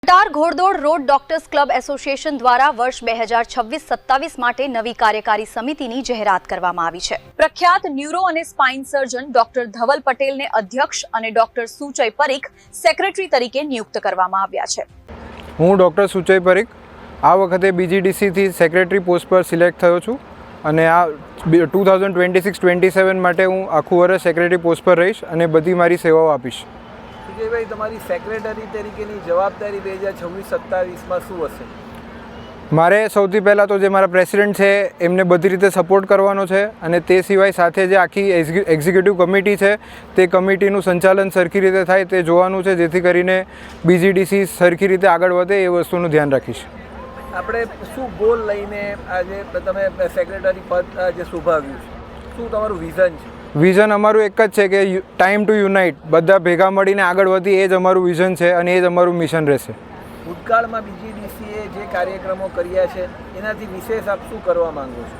કટાર Ghoddod road doctors club association દ્વારા વર્ષ 2026-27 માટે નવી કાર્યકારી સમિતિની જાહેરાત કરવામાં આવી છે। પ્રખ્યાત ન્યુરો અને સ્પાઇન સર્જન ડોક્ટર ધવલ પટેલને અધ્યક્ષ અને ડોક્ટર સુચય પરીખ સેક્રેટરી તરીકે નિયુક્ત કરવામાં આવ્યા છે। હું ડોક્ટર સુચય પરીખ આ વખતે BGDC થી સેક્રેટરી પોસ્ટ પર સિલેક્ટ થયો છું અને આ 2026-27 માટે હું આખું વર્ષ સેક્રેટરી પોસ્ટ પર રહીશ અને બધી મારી સેવાઓ આપીશ। સુજયભાઈ, તમારી સેક્રેટરી તરીકેની જવાબદારી 2026-27માં શું હશે? મારે સૌથી પહેલાં તો જે મારા પ્રેસિડેન્ટ છે એમને બધી રીતે સપોર્ટ કરવાનો છે અને તે સિવાય સાથે જે આખી એક્ઝિક્યુટિવ કમિટી છે તે કમિટીનું સંચાલન સરખી રીતે થાય તે જોવાનું છે, જેથી કરીને BGDC સરખી રીતે આગળ વધે એ વસ્તુનું ધ્યાન રાખીશ। આપણે શું ગોલ લઈને આજે તમે સેક્રેટરી પદ જે શોભાવ્યું છે, શું તમારું વિઝન છે? વિઝન અમારું એક જ છે કે ટાઈમ ટુ યુનાઇટ, બધા ભેગા મળીને આગળ વધીએ, એ જ અમારું વિઝન છે અને એ જ અમારું મિશન રહેશે। ભૂતકાળમાં BGDCએ જે કાર્યક્રમો કર્યા છે એનાથી વિશેષ આપ શું કરવા માંગો છો?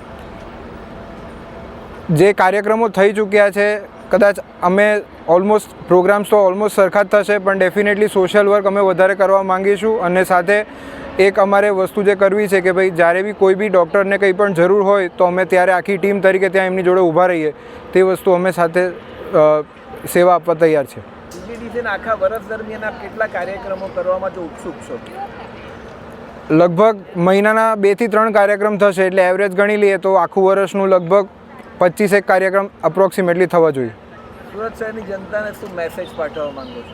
જે કાર્યક્રમો થઈ ચૂક્યા છે કદાચ અમે ઓલમોસ્ટ પ્રોગ્રામ્સ તો ઓલમોસ્ટ સરખા જ થશે, પણ ડેફિનેટલી સોશિયલ વર્ક અમે વધારે કરવા માંગીશું અને સાથે એક અમારે વસ્તુ જે કરવી છે કે ભાઈ જ્યારે બી કોઈ બી ડૉક્ટરને કંઈ પણ જરૂર હોય તો અમે ત્યારે આખી ટીમ તરીકે ત્યાં એમની જોડે ઊભા રહીએ, તે વસ્તુ અમે સાથે સેવા આપવા તૈયાર છે। BGDCના આખા વર્ષ દરમિયાન આપ કેટલા કાર્યક્રમો કરવા માટે ઉત્સુક છો? લગભગ મહિનાના 2 થી 3 કાર્યક્રમ થશે, એટલે એવરેજ ગણી લઈએ તો આખું વર્ષનું લગભગ 25 કાર્યક્રમ અપ્રોક્સિમેટલી થવા જોઈએ। સુરત શહેરની જનતાને શું મેસેજ પાઠવવા માંગો છો?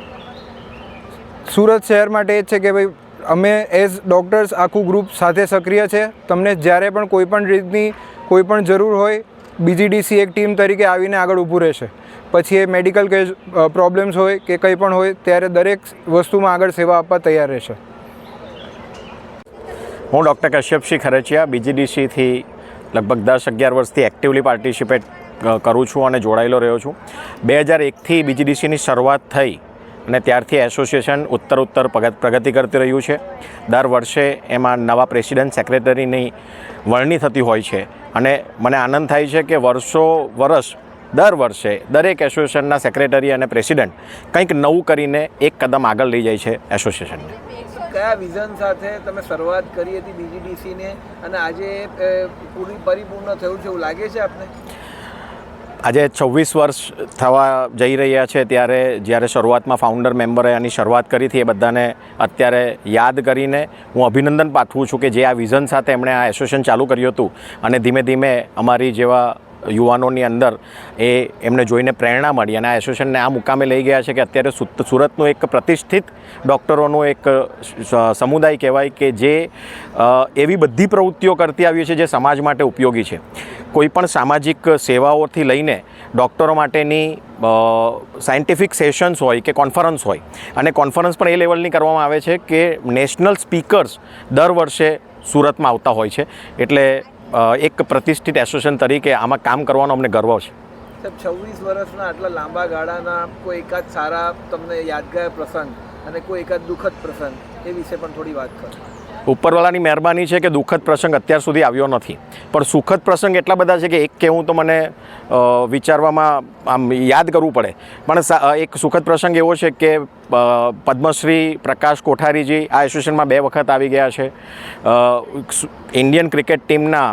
સુરત શહેર માટે એ જ છે કે ભાઈ અમે એઝ ડૉક્ટર્સ આખું ગ્રુપ સાથે સક્રિય છે। તમને જ્યારે પણ કોઈ પણ રીતની કોઈ પણ જરૂર હોય BGDC એક ટીમ તરીકે આવીને આગળ ઊભું રહેશે। પછી એ મેડિકલ કે પ્રોબ્લેમ્સ હોય કે કંઈ પણ હોય ત્યારે દરેક વસ્તુમાં આગળ સેવા આપવા તૈયાર રહેશે। હું ડૉક્ટર કશ્યપસિંહ ખરચિયા BGDCથી લગભગ 10-11 વર્ષથી એક્ટિવલી પાર્ટિસિપેટ કરું છું અને જોડાયેલો રહ્યો છું। 2001થી BGDCની શરૂઆત થઈ અને ત્યારથી એસોસિએશન ઉત્તર પ્રગતિ કરતી રહ્યું છે। દર વર્ષે એમાં નવા પ્રેસિડેન્ટ સેક્રેટરીની વરણી થતી હોય છે અને મને આનંદ થાય છે કે દર વર્ષે દરેક એસોસિએશનના સેક્રેટરી અને પ્રેસિડેન્ટ કંઈક નવું કરીને એક કદમ આગળ લઈ જાય છે એસોસિએશનને। કયા વિઝન સાથે તમે શરૂઆત કરી હતી BGDCને અને આજે પરિપૂર્ણ થયું છે એવું લાગે છે આપને? આજે 26 વર્ષ થવા જઈ રહ્યા છે, ત્યારે જ્યારે શરૂઆતમાં ફાઉન્ડર મેમ્બરે આની શરૂઆત કરી હતી એ બધાને અત્યારે યાદ કરીને હું અભિનંદન પાઠવું છું કે જે આ વિઝન સાથે એમણે આ એસોસિએશન ચાલુ કર્યું હતું અને ધીમે ધીમે અમારી જેવા યુવાનોની અંદર એમને જોઈને પ્રેરણા મળી અને આ એસોસિએશનને આ મુકામે લઈ ગયા છે કે અત્યારે સુરતનું એક પ્રતિષ્ઠિત ડૉક્ટરોનું એક સમુદાય કહેવાય કે જે એવી બધી પ્રવૃત્તિઓ કરતી આવી છે જે સમાજ માટે ઉપયોગી છે। કોઈપણ સામાજિક સેવાઓથી લઈને ડૉક્ટરો માટેની સાયન્ટિફિક સેશન્સ હોય કે કોન્ફરન્સ હોય, અને કોન્ફરન્સ પણ એ લેવલની કરવામાં આવે છે કે નેશનલ સ્પીકર્સ દર વર્ષે સુરતમાં આવતા હોય છે। એટલે એક પ્રતિષ્ઠિત એસોસિએશન તરીકે આમાં કામ કરવાનો અમને ગર્વ છે। સાહેબ, 26 વર્ષના આટલા લાંબા ગાળાના કોઈ એકાદ સારા તમને યાદગાર પ્રસંગ અને કોઈ એકાદ દુઃખદ પ્રસંગ એ વિશે પણ થોડી વાત કરો। ઉપરવાળાની મહેરબાની છે કે દુઃખદ પ્રસંગ અત્યાર સુધી આવ્યો નથી, પણ સુખદ પ્રસંગ એટલા બધા છે કે એક કહેવું તો મને વિચારવામાં આમ યાદ કરવું પડે। પણ એક સુખદ પ્રસંગ એવો છે કે પદ્મશ્રી પ્રકાશ કોઠારીજી આ એસોસિએશનમાં 2 વખત આવી ગયા છે। ઇન્ડિયન ક્રિકેટ ટીમના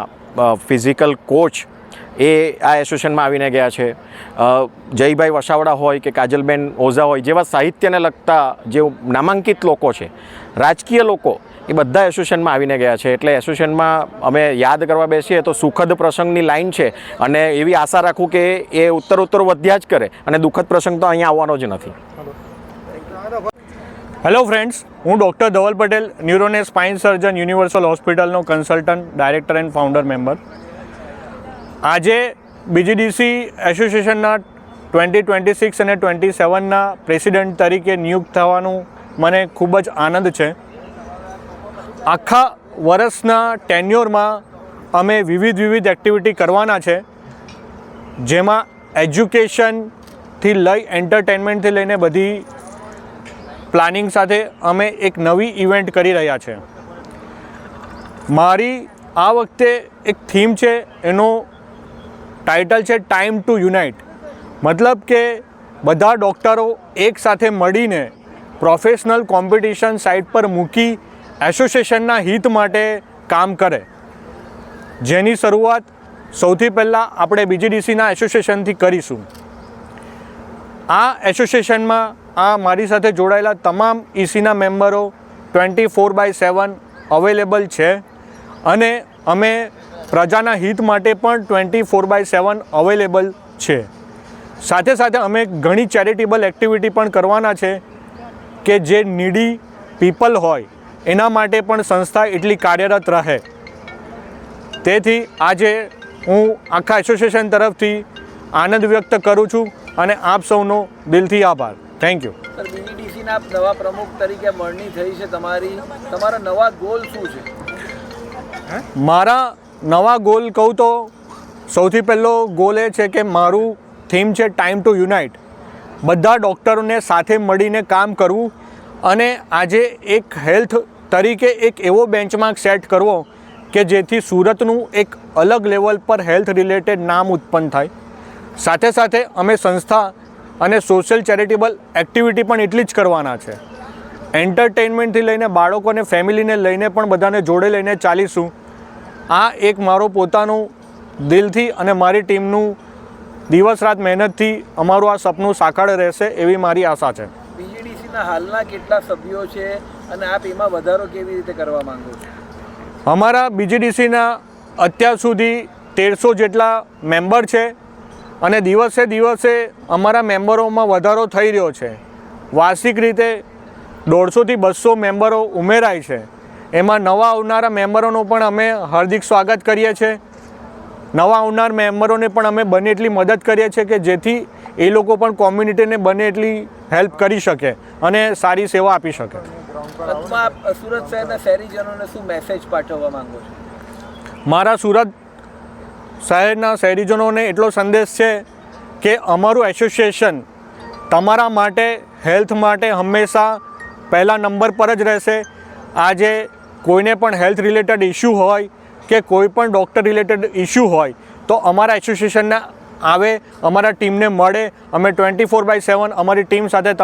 ફિઝિકલ કોચ એ આ એસોસિએશનમાં આવીને ગયા છે। જયભાઈ વસાવડા હોય કે કાજલબેન ઓઝા હોય જેવા સાહિત્યને લગતા જે નામાંકિત લોકો છે, રાજકીય લોકો, એ બધા એસોસિએશનમાં આવીને ગયા છે। એટલે એસોસિએશનમાં અમે યાદ કરવા બેસીએ તો સુખદ પ્રસંગની લાઈન છે અને એવી આશા રાખું કે એ ઉત્તર વધ્યા જ કરે અને દુઃખદ પ્રસંગ તો અહીંયા આવવાનો જ નથી। હેલો ફ્રેન્ડ્સ, હું ડૉક્ટર ધવલ પટેલ, ન્યુરો અને સ્પાઇન સર્જન, યુનિવર્સલ હોસ્પિટલનો consultant, director and founder member. આજે BGDC એસોસિએશનના 2026 અને 27ના પ્રેસિડેન્ટ તરીકે નિયુક્ત થવાનું મને ખૂબ જ આનંદ છે। આખા વર્ષના ટેન્યોરમાં અમે વિવિધ એક્ટિવિટી કરવાના છે, જેમાં એજ્યુકેશનથી લઈ એન્ટરટેનમેન્ટથી લઈને બધી પ્લાનિંગ સાથે અમે એક નવી ઇવેન્ટ કરી રહ્યા છે। મારી આ વખતે એક થીમ છે, એનો ટાઇટલ છે ટાઈમ ટુ યુનાઇટ। મતલબ કે બધા ડૉક્ટરો એક સાથે મળીને પ્રોફેશનલ કોમ્પિટિશન સાઇડ પર મૂકી એસોસિએશનના હિત માટે કામ કરે, જેની શરૂઆત સૌથી પહેલાં આપણે BGDCના એસોસિએશનથી કરીશું. આ એસોસિએશનમાં મારી સાથે જોડાયેલા તમામ ECના મેમ્બરો 24/7 અવેલેબલ છે અને અમે પ્રજાના હિત માટે પણ 24/7 અવેલેબલ છે. સાથે સાથે અમે ઘણી ચેરિટેબલ એક્ટિવિટી પણ કરવાના છે કે જે નીડી પીપલ હોય એના માટે પણ સંસ્થા એટલી કાર્યરત રહે. તેથી આજે હું આખા એસોસિએશન તરફથી આનંદ વ્યક્ત કરું છું અને આપ સૌનો દિલથી આભાર. Thank you. સર, BGDCના નવા પ્રમુખ તરીકે વરણી થઈ છે તમારા નવા ગોલ શું છે? મારા નવા ગોલ કહું તો સૌથી પહેલો ગોલ એ છે કે મારું થીમ છે ટાઈમ ટુ યુનાઇટ. બધા ડૉક્ટરોને સાથે મળીને કામ કરવું અને આજે એક હેલ્થ તરીકે એક એવો બેન્ચમાર્ક સેટ કરવો કે જેથી સુરતનું એક અલગ લેવલ પર હેલ્થ રિલેટેડ નામ ઉત્પન્ન થાય. સાથે સાથે અમે સંસ્થા અને સોશિયલ ચેરિટેબલ એક્ટિવિટી પણ એટલી જ કરવાના છે. એન્ટરટેઇનમેન્ટથી લઈને બાળકોને ફેમિલીને લઈને પણ બધાને જોડે લઈને ચાલીશું. આ એક મારો પોતાનું દિલથી અને મારી ટીમનું દિવસ રાત મહેનતથી અમારું આ સપનું સાકાર રહેશે એવી મારી આશા છે. BGDCના હાલના કેટલા સભ્યો છે અને આપ એમાં વધારો કેવી રીતે કરવા માંગો છો? અમારા BGDCના અત્યાર સુધી 1300 જેટલા મેમ્બર છે અને દિવસે દિવસે અમારા મેમ્બરોમાં વધારો થઈ રહ્યો છે. વાર્ષિક રીતે 150થી 200 મેમ્બરો ઉમેરાય છે. એમાં નવા આવનારા મેમ્બરોનું પણ અમે હાર્દિક સ્વાગત કરીએ છીએ. નવા આવનાર મેમ્બરોને પણ અમે બને એટલી મદદ કરીએ છીએ કે જેથી એ લોકો પણ કોમ્યુનિટીને બને એટલી હેલ્પ કરી શકે અને સારી સેવા આપી શકે. અંતમાં સુરત શહેરના શહેરીજનોને શું મેસેજ પાઠવવા માંગો છો? મારા સુરત શહેરના શહેરીજનોને એટલો સંદેશ છે કે અમારું એસોસિએશન તમારા માટે હેલ્થ માટે હંમેશા પહેલા નંબર પર જ રહેશે. આજે કોઈને પણ હેલ્થ રિલેટેડ ઇશ્યુ હોય કે કોઈ પણ ડૉક્ટર રિલેટેડ ઇશ્યુ હોય તો અમારા એસોસિએશનને આવે, અમારા ટીમને મળે. અમે 24/7 અમારી ટીમ સાથે